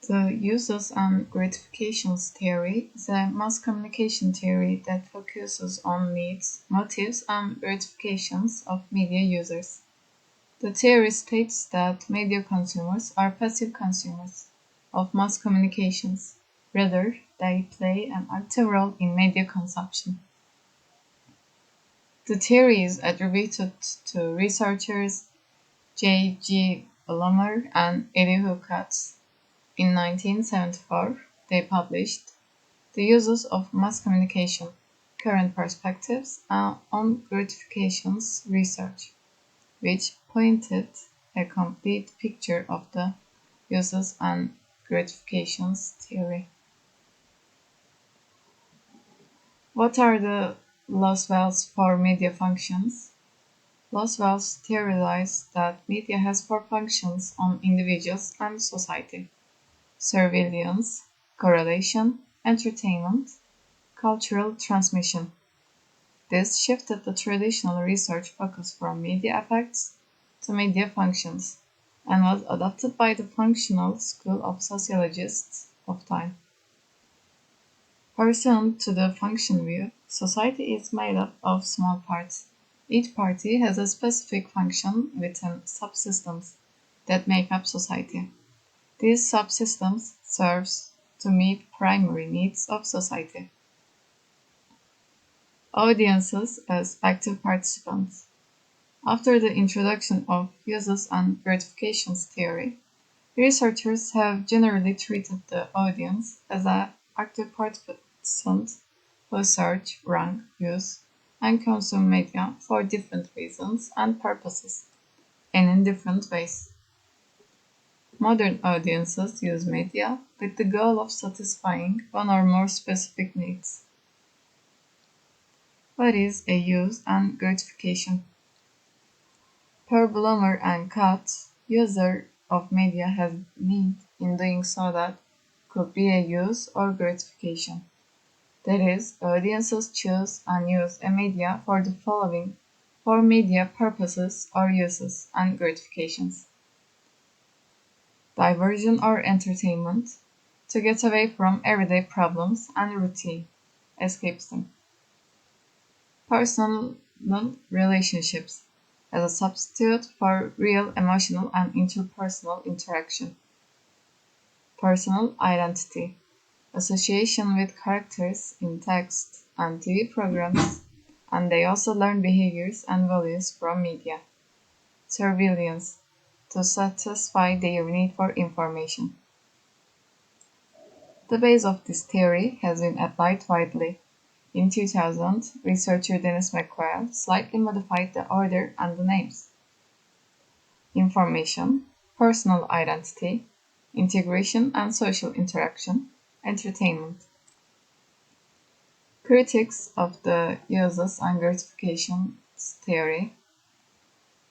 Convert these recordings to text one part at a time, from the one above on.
The uses and gratifications theory is a mass communication theory that focuses on needs, motives, and gratifications of media users. The theory states that media consumers are passive consumers of mass communications; rather, they play an active role in media consumption. The theory is attributed to researchers J. G. Blumer and Elihu Katz. In 1974, they published "The Uses of Mass Communication: Current Perspectives on Gratifications Research", which painted a complete picture of the uses and gratifications theory. What are the Laswell's four media functions? Laswell's theorized that media has four functions on individuals and society: surveillance, correlation, entertainment, cultural transmission. This shifted the traditional research focus from media effects to media functions, and was adopted by the functional school of sociologists of time. Pursuant to the function view, society is made up of small parts. Each party has a specific function within subsystems that make up society. These subsystems serve to meet primary needs of society. Audiences as active participants. After the introduction of uses and gratifications theory, researchers have generally treated the audience as an active participant who search, rank, use, and consume media for different reasons and purposes, and in different ways. Modern audiences use media with the goal of satisfying one or more specific needs. What is a use and gratification? Per Blumer and Katz, user of media has need in doing so that could be a use or gratification. That is, audiences choose and use a media for the following four media purposes or uses and gratifications: diversion or entertainment, to get away from everyday problems and routine, escapism; personal relationships, as a substitute for real emotional and interpersonal interaction; personal identity, association with characters in text and TV programs, and they also learn behaviors and values from media; surveillance, to satisfy their need for information. The base of this theory has been applied widely. In 2000, researcher Dennis McQuail slightly modified the order and the names: information, personal identity, integration and social interaction, entertainment. Critics of the uses and gratifications theory.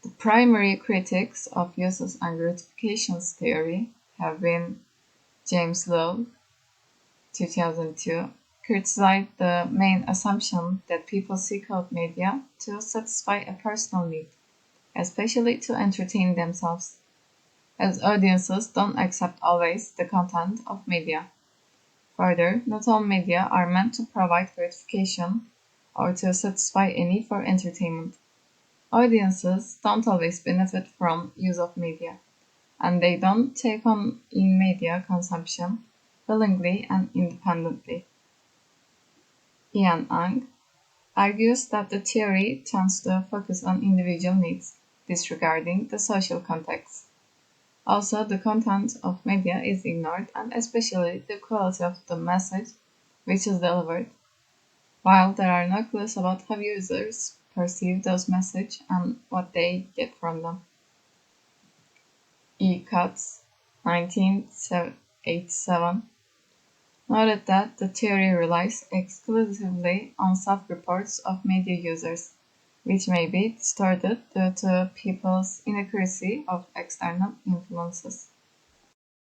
The primary critics of uses and gratifications theory have been James Lowe, 2002, criticized the main assumption that people seek out media to satisfy a personal need, especially to entertain themselves, as audiences don't accept always the content of media. Further, not all media are meant to provide gratification or to satisfy a need for entertainment. Audiences don't always benefit from use of media, and they don't take on in media consumption willingly and independently. Ian Ang argues that the theory tends to focus on individual needs, disregarding the social context. Also, the content of media is ignored, and especially the quality of the message which is delivered, while there are no clues about how users perceive those messages and what they get from them. E. Katz, 1987, noted that the theory relies exclusively on self-reports of media users, which may be distorted due to people's inaccuracy of external influences.